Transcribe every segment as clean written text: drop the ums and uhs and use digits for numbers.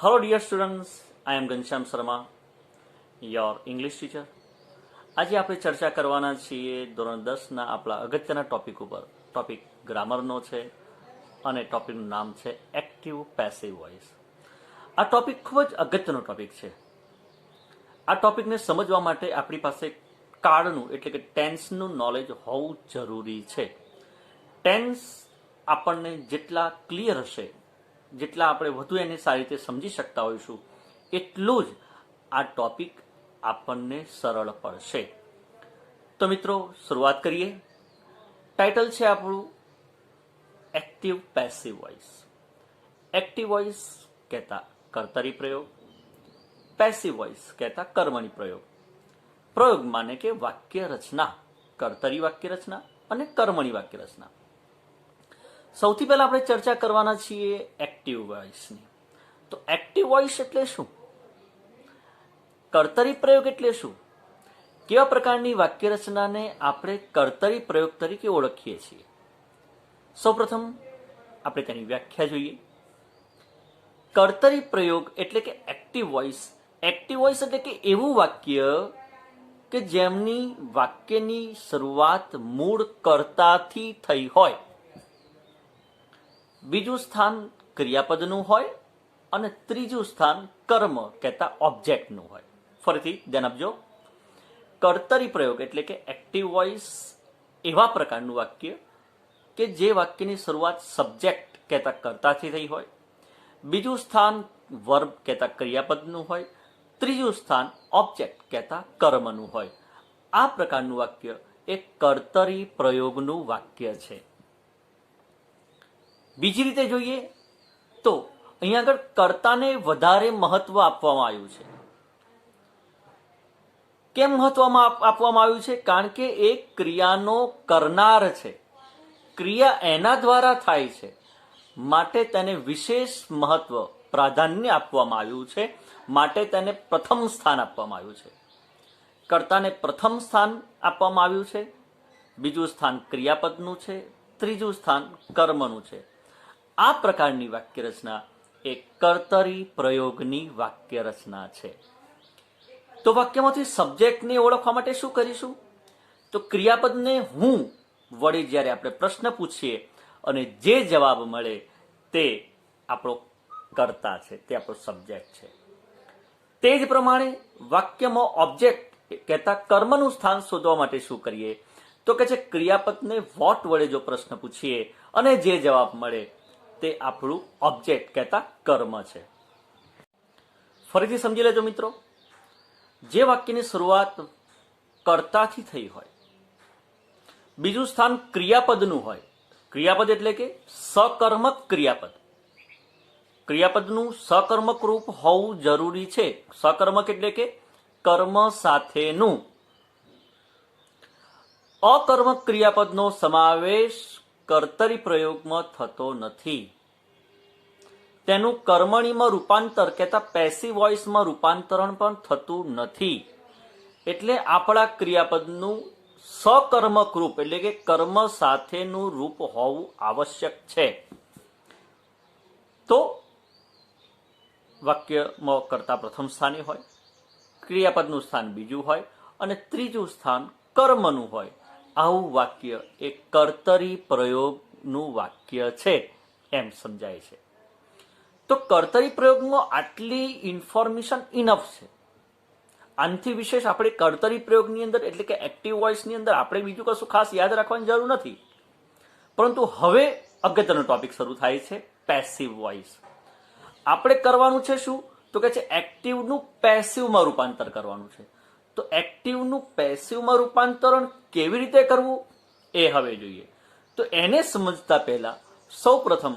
Hello dear students, I am Ghanshyam Sharma, your English teacher. આજે આપણે ચર્ચા કરવાના છીએ ધોરણ 10ના આપણા અગત્યના ટોપિક ઉપર. ટોપિક ગ્રામરનો છે અને ટોપિકનું નામ છે એક્ટિવ પેસિવ વોઇસ. આ ટોપિક ખૂબ જ અગત્યનો ટોપિક છે. આ ટોપિકને સમજવા માટે આપણી પાસે કાળનું એટલે કે ટેન્સનું નોલેજ હોવું જરૂરી છે. ટેન્સ આપણને જેટલા ક્લિયર હશે, જેટલા આપણે વધુ એને સારી રીતે સમજી શકતા હોઈશું, એટલું જ આ ટોપિક આપણને સરળ પડશે. તો મિત્રો, શરૂઆત કરીએ. ટાઇટલ છે આપણું active passive voice. Active voice કહેતા કર્તરી પ્રયોગ, પેસિવ વોઇસ કહેતા કર્મણી પ્રયોગ. પ્રયોગ માને કે વાક્ય રચના, કર્તરી વાક્ય રચના અને કર્મણી વાક્ય રચના. સૌથી પહેલા આપણે ચર્ચા કરવાના છીએ એક્ટિવ વોઇસની. તો એક્ટિવ વોઇસ એટલે શું? કર્તરી પ્રયોગ એટલે શું? કેવા પ્રકારની વાક્ય રચનાને આપણે કર્તરી પ્રયોગ તરીકે ઓળખીએ છીએ? સૌપ્રથમ આપણે તેની વ્યાખ્યા જોઈએ. કર્તરી પ્રયોગ એટલે કે એક્ટિવ વોઇસ. એક્ટિવ વોઇસ એટલે કે એવું વાક્ય કે જેમની વાક્યની શરૂઆત મૂળ કર્તાથી થઈ હોય, બીજું સ્થાન ક્રિયાપદનું હોય અને ત્રીજું સ્થાન કર્મ કહેતા ઓબ્જેક્ટનું હોય. ફરીથી ધ્યાન આપજો. કર્તરી પ્રયોગ એટલે કે એક્ટિવ વોઇસ એવા પ્રકારનું વાક્ય કે જે વાક્યની શરૂઆત સબ્જેક્ટ કહેતા કર્તાથી થઈ હોય, બીજું સ્થાન વર્બ કહેતા ક્રિયાપદનું હોય, ત્રીજું સ્થાન ઓબ્જેક્ટ કહેતા કર્મનું હોય. આ પ્રકારનું વાક્ય એ કર્તરી પ્રયોગનું વાક્ય છે. બીજી રીતે જોઈએ તો અહીંયા આગળ કર્તાને વધારે મહત્વ આપવામાં આવ્યું છે. કેમ મહત્વ આપવામાં આવ્યું છે? કારણ કે એ ક્રિયાનો કરનાર છે, ક્રિયા એના દ્વારા થાય છે, માટે તેને વિશેષ મહત્વ, પ્રાધાન્ય આપવામાં આવ્યું છે. માટે તેને પ્રથમ સ્થાન આપવામાં આવ્યું છે. કર્તાને પ્રથમ સ્થાન આપવામાં આવ્યું છે, બીજું સ્થાન ક્રિયાપદનું છે, ત્રીજું સ્થાન કર્મનું છે. આ પ્રકારની વાક્ય રચના એ કર્તરી પ્રયોગની વાક્ય રચના છે. તો વાક્યમાંથી સબ્જેક્ટને ઓળખવા માટે શું કરીશું? તો ક્રિયાપદને હું વડે જ્યારે આપણે પ્રશ્ન પૂછીએ અને જે જવાબ મળે તે આપણો કર્તા છે, તે આપણો સબ્જેક્ટ છે. તે જ પ્રમાણે વાક્યમાં ઓબ્જેક્ટ કહેતા કર્મનું સ્થાન શોધવા માટે શું કરીએ? તો કે છે ક્રિયાપદને વોટ વડે જો પ્રશ્ન પૂછીએ અને જે જવાબ મળે તે આપણું ઓબ્જેક્ટ કહેતા કર્મ છે. ફરીથી સમજી લેજો મિત્રો. જે વાક્યની શરૂઆત કર્તાથી થઈ હોય, બીજું સ્થાન ક્રિયાપદનું હોય. ક્રિયાપદ એટલે કે સકર્મક ક્રિયાપદ. ક્રિયાપદનું સકર્મક રૂપ હોવું જરૂરી છે. સકર્મક એટલે કે કર્મ સાથેનું. અકર્મક ક્રિયાપદનો સમાવેશ કર્તરી પ્રયોગમાં થતો નથી. તેનું કર્મણીમાં રૂપાંતર કહેતા પેસિવ વોઇસમાં રૂપાંતરણ પણ થતું નથી. એટલે આપણા ક્રિયાપદનું સકર્મક રૂપ એટલે કે કર્મ સાથેનું રૂપ હોવું આવશ્યક છે. તો વાક્યમાં કર્તા પ્રથમ સ્થાને હોય, ક્રિયાપદનું સ્થાન બીજું હોય અને ત્રીજું સ્થાન કર્મનું હોય. આવું વાક્ય એ કર્તરી પ્રયોગનું વાક્ય છે એમ સમજાય છે. તો કર્તરી પ્રયોગમાં આટલી ઇન્ફોર્મેશન ઇનફ છે. આનાથી વિશેષ આપણે કર્તરી પ્રયોગની અંદર એટલે કે એક્ટિવ વોઇસની અંદર આપણે બીજું કશું ખાસ યાદ રાખવાની જરૂર નથી. પરંતુ હવે અગત્યનો ટોપિક શરૂ થાય છે પેસિવ વોઇસ. આપણે કરવાનું છે શું? તો કે છે એક્ટિવનું પેસિવમાં રૂપાંતર કરવાનું છે. તો એક્ટિવનું પેસિવમાં રૂપાંતરણ કેવી રીતે કરવું એ હવે જોઈએ. તો એને સમજતા પહેલા સૌ પ્રથમ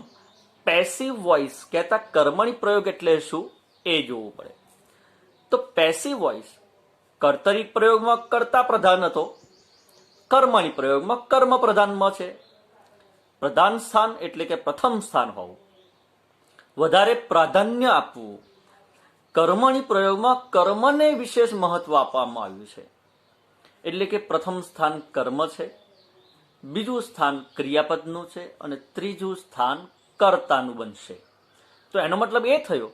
પેસિવ વોઇસ કહેતા કર્મણી પ્રયોગ એટલે શું એ જોવું પડે. તો પેસિવ વોઇસ કર્તરી પ્રયોગમાં કર્તા પ્રધાન હતો, કર્મણી પ્રયોગમાં કર્મ પ્રધાનમાં છે. પ્રધાન સ્થાન એટલે કે પ્રથમ સ્થાન હોવું, વધારે પ્રાધાન્ય આપવું. કર્મણી પ્રયોગમાં કર્મને વિશેષ મહત્વ આપવામાં આવ્યું છે. એટલે કે પ્રથમ સ્થાન કર્મ છે, બીજું સ્થાન ક્રિયાપદનું છે અને ત્રીજું સ્થાન કર્તાનું બનશે. તો એનો મતલબ એ થયો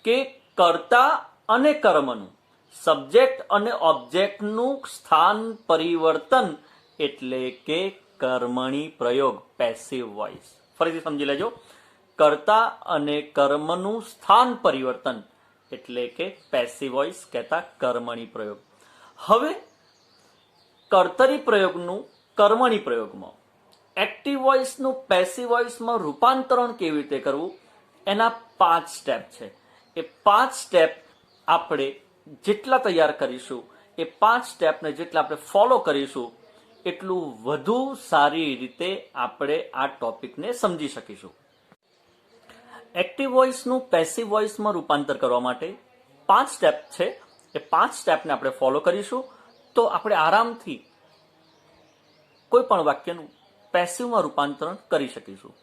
કે કર્તા અને કર્મનું સબ્જેક્ટ અને ઓબ્જેક્ટનું સ્થાન પરિવર્તન એટલે કે કર્મણી પ્રયોગ, પેસિવ વોઇસ. ફરીથી સમજી લેજો. કર્તા અને કર્મનું સ્થાન પરિવર્તન એટલે કે પેસિવ વોઇસ કહેતા કર્મણી પ્રયોગ. હવે કર્તરી પ્રયોગનું કર્મણી પ્રયોગમાં, એક્ટિવ વોઇસનું પેસિવ વોઇસમાં રૂપાંતરણ કેવી રીતે કરવું એના 5 સ્ટેપ છે. એ 5 સ્ટેપ આપણે જેટલા તૈયાર કરીશું, એ 5 સ્ટેપને જેટલા આપણે ફોલો કરીશું, એટલું વધુ સારી રીતે આપણે આ ટોપિકને સમજી શકીશું. એક્ટિવ વોઇસનું પેસિવ વોઇસમાં રૂપાંતર કરવા માટે 5 સ્ટેપ છે. એ 5 સ્ટેપને આપણે ફોલો કરીશું તો આપણે આરામથી કોઈ પણ વાક્યનું પેસિવમાં રૂપાંતરણ કરી શકીશું.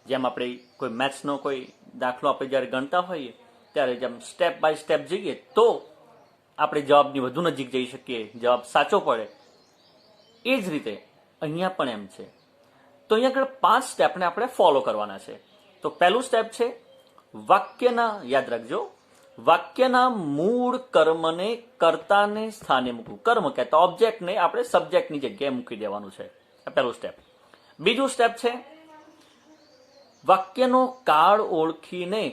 જેમ આપણે કોઈ મેથ્સનો કોઈ દાખલો આપણે જ્યારે ગણતા હોઈએ ત્યારે જેમ સ્ટેપ બાય સ્ટેપ જઈએ તો આપણે જવાબની વધુ નજીક જઈ શકીએ, જવાબ સાચો પડે. એ જ રીતે અહીંયા પણ એમ છે. તો અહીંયા આગળ 5 સ્ટેપને આપણે ફોલો કરવાના છે. તો પહેલું સ્ટેપ છે વાક્યના, યાદ રાખજો, વાક્યના મૂળ કર્મને કર્તાને સ્થાને મૂકવું. કર્મ કહેતા ઓબ્જેક્ટને આપણે સબ્જેક્ટની જગ્યાએ મૂકી દેવાનું છે. આ પહેલું સ્ટેપ. બીજું સ્ટેપ છે વાક્યનો કાળ ઓળખીને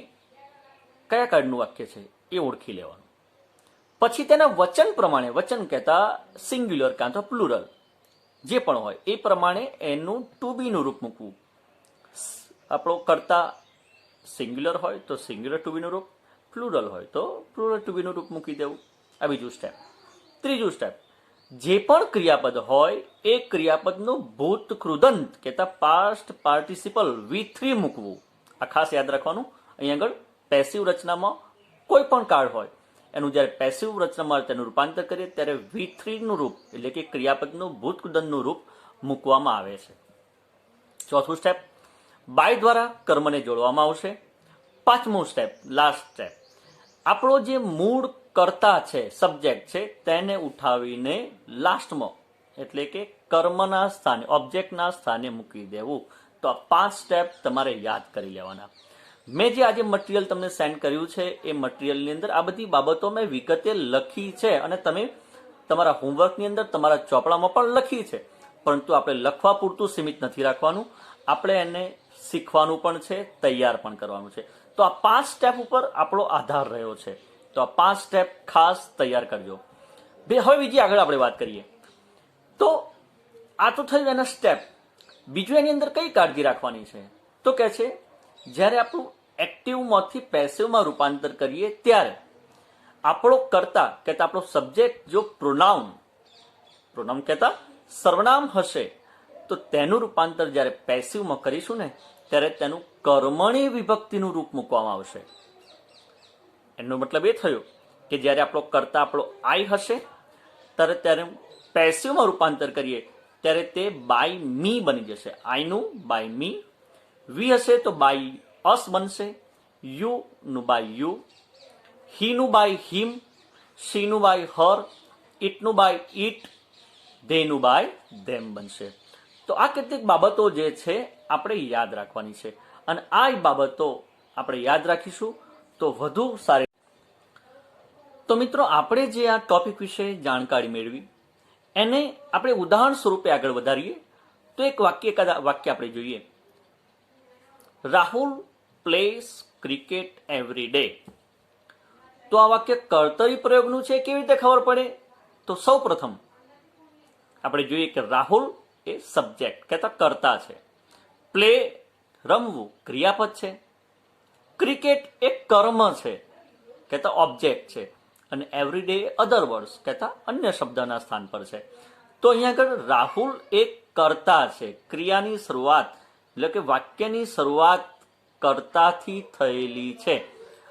કયા કાળનું વાક્ય છે એ ઓળખી લેવાનું. પછી તેના વચન પ્રમાણે, વચન કહેતા સિંગ્યુલર કાં તો પ્લુરલ જે પણ હોય એ પ્રમાણે એનું ટુ બીનું રૂપ મૂકવું. આપણો કર્તા સિંગ્યુલર હોય તો સિંગ્યુલર ટુ બીનું રૂપ, પ્લુરલ હોય તો પ્લુરલ ટુ બીનું રૂપ મૂકી દેવું. આ બીજું સ્ટેપ. ત્રીજું સ્ટેપ, જે પણ ક્રિયાપદ હોય એ ક્રિયાપદનું ભૂત કૃદંત કહેતા પાસ્ટ પાર્ટિસિપલ V3 મૂકવું. આ ખાસ યાદ રાખવાનું. અહીં આગળ પેસિવ રચનામાં કોઈ પણ કાળ હોય એનું જ્યારે પેસિવ રચનામાં તેનું રૂપાંતર કરીએ ત્યારે V3 નું રૂપ એટલે કે ક્રિયાપદનું ભૂત કૃદંતનું રૂપ મૂકવામાં આવે છે. ચોથું સ્ટેપ, બાય દ્વારા કર્મને જોડવામાં આવશે. પાંચમું સ્ટેપ, લાસ્ટ સ્ટેપ, આપણો જે મૂળ કર્તા છે, સબ્જેક્ટ છે, તેને ઉઠાવીને લાસ્ટમાં એટલે કે કર્મના સ્થાને, ઓબ્જેક્ટના સ્થાને મૂકી દેવું. તો આ 5 સ્ટેપ તમારે યાદ કરી લેવાના. મેં જે આજે મટીરિયલ તમને સેન્ડ કર્યું છે એ મટીરિયલની અંદર આ બધી બાબતો મેં વિગતે લખી છે અને તમે તમારા હોમવર્કની અંદર તમારા ચોપડામાં પણ લખી છે. પરંતુ આપણે લખવા પૂરતું સીમિત નથી રાખવાનું, આપણે એને શીખવાનું પણ છે, તૈયાર પણ કરવાનું છે. તો આ 5 સ્ટેપ ઉપર આપણો આધાર રહ્યો છે. તો આ 5 સ્ટેપ ખાસ તૈયાર કરજો. હવે બીજી આગળ આપણે વાત કરીએ તો આ તો થયું એના સ્ટેપ. બીજું એની અંદર કઈ કાળજી રાખવાની છે તો કે છે જ્યારે આપણું એક્ટિવમાંથી પેસિવમાં રૂપાંતર કરીએ ત્યારે આપણો કર્તા કહેતા આપણો સબ્જેક્ટ જો પ્રોનાઉન કહેતા સર્વનામ હશે તો તેનું રૂપાંતર જ્યારે પેસિવમાં કરીશું ને ત્યારે તેનું કર્મણી વિભક્તિનું રૂપ મૂકવામાં આવશે. એનો મતલબ એ થયો કે જ્યારે આપણો કર્તા આપણો આઈ હશે ત્યારે પેસિવમાં રૂપાંતર કરીએ ત્યારે તે બાય મી બની જશે. આઈનું બાય મી, વી હશે તો બાય અસ બનશે, યુ નું બાય યુ, હી નું બાય હિમ, શી નું બાય હર, ઇટ નું બાય ઇટ, ધે નું બાય ધેમ બનશે. તો આ કેટલીક બાબતો જે છે આપણે યાદ રાખવાની છે અને આ બાબતો આપણે યાદ રાખીશું તો વધુ સારી. તો મિત્રો, આપણે જે આ ટોપિક વિશે જાણકારી મેળવી એને આપણે ઉદાહરણ સ્વરૂપે આગળ વધારીએ તો એક વાક્ય આપણે જોઈએ. Rahul place cricket every day. તો આ વાક્ય કર્તરી પ્રયોગનું છે. કેવી રીતે ખબર પડે? તો સૌ પ્રથમ આપણે જોઈએ કે રાહુલ એ સબ્જેક્ટ કહેતા કર્તા છે, પ્લે રમવું ક્રિયાપદ છે, ક્રિકેટ એ કર્મ છે કહેતા ઓબ્જેક્ટ છે અને એવરી ડે અધર વર્ડ્સ કહેતા અન્ય શબ્દના સ્થાન પર છે. તો અહીંયા આગળ રાહુલ એક કર્તા છે. ક્રિયાની શરૂઆત એટલે કે વાક્યની શરૂઆત કર્તાથી થયેલી છે.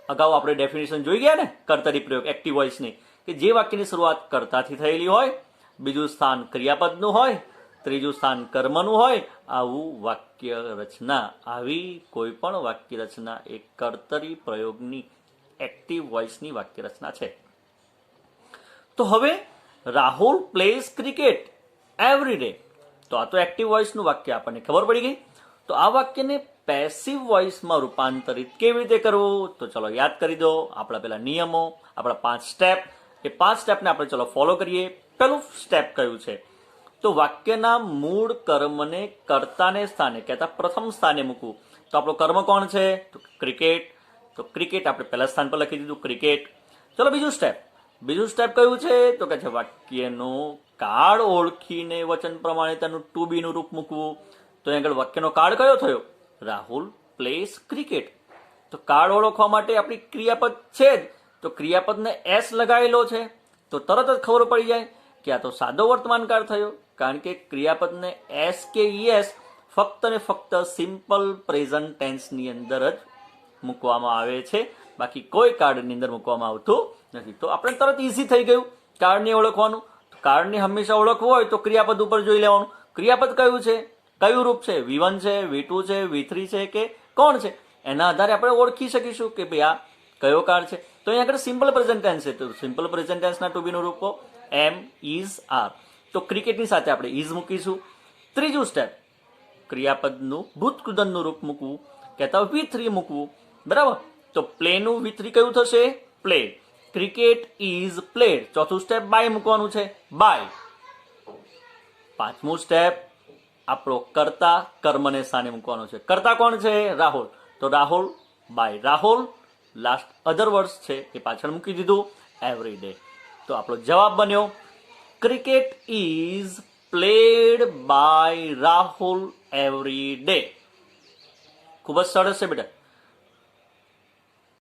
અગાઉ આપણે ડેફિનેશન જોઈ ગયા ને કર્તરી પ્રયોગ એક્ટિવ વોઇસની, કે જે વાક્યની શરૂઆત કર્તાથી થયેલી હોય, બીજું સ્થાન ક્રિયાપદનું હોય, ત્રીજું સ્થાન કર્મનું હોય, આવું વાક્ય રચના, આવી કોઈ પણ વાક્ય રચના એ કર્તરી પ્રયોગની એક્ટિવ વોઇસની વાક્ય રચના છે. તો હવે Rahul plays cricket every day, તો આ તો એક્ટિવ વોઇસનું વાક્ય આપણને ખબર પડી ગઈ. તો તો આ વાક્યને પેસિવ વોઇસમાં રૂપાંતરિત કેવી રીતે કરવું? તો ચલો યાદ કરી દો આપણા પેલા નિયમો, આપણા 5 સ્ટેપ. એ 5 સ્ટેપને આપણે ચલો ફોલો કરીએ. પેલું સ્ટેપ કયું છે? તો વાક્યના મૂળ કર્મને કર્તાને સ્થાને કહેતા પ્રથમ સ્થાને મૂકવું. તો આપણો કર્મ કોણ છે? તો ક્રિકેટ. તો ક્રિકેટ આપણે પહેલા સ્થાન પર લખી દીધું, ક્રિકેટ. ચલો બીજું સ્ટેપ કયું છે? તો કે છે વાક્યનો કાળ ઓળખીને વચન પ્રમાણે તેનું ટુ બી નું રૂપ મૂકવું. તો અહીં આગળ વાક્યનો કાળ કયો થયો? Rahul place cricket. તો કાળ ઓળખવા માટે આપણી ક્રિયાપદ છે જ, તો ક્રિયાપદને એસ લગાવેલો છે તો તરત જ ખબર પડી જાય કે આ તો સાદો વર્તમાન કાળ થયો, કારણ કે ક્રિયાપદને એસ કે ઈએસ ફક્ત ને ફક્ત સિમ્પલ પ્રેઝન્ટ ટેન્સની અંદર જ મૂકવામાં આવે છે, બાકી કોઈ કાળની અંદર મૂકવામાં આવતું નથી. તો આપણે તરત ઇઝી થઈ ગયું કાળને ઓળખવાનું. કાળને હંમેશા ઓળખવું હોય તો ક્રિયાપદ ઉપર જોઈ લેવાનું. ક્રિયાપદ કયું છે, કયું રૂપ છે? V1 છે, V2 છે, V3 છે કે કોણ છે? એના આધારે આપણે ઓળખી શકીશું કે ભાઈ આ કયો કાળ છે. તો અહીંયા આગળ સિમ્પલ પ્રેઝન્ટ ટેન્સ છે, તો સિમ્પલ પ્રેઝન્ટ ટેન્સના ટુ બી નું રૂપો એમ, ઇઝ, આર. તો ક્રિકેટની સાથે આપણે ઇઝ મૂકીશું. ત્રીજું સ્ટેપ, ક્રિયાપદનું ભૂતકૃદનનું રૂપ મૂકવું, કહેતા V3 મૂકવું, બરાબર. તો પ્લેનું V3 કયું થશે? પ્લે. Cricket is played. ચોથું સ્ટેપ બાય મૂકવાનું છે, બાય. પાંચમું સ્ટેપ આપણો કર્તા કર્મને સ્થાને મૂકવાનો છે. કર્તા કોણ છે? રાહુલ. તો Rahul by Rahul. Last other words છે એ પાછળ મૂકી દીધું, એવરી ડે. તો આપણો જવાબ બન્યો cricket is played by Rahul every day. ખૂબ જ સરસ છે બેટા.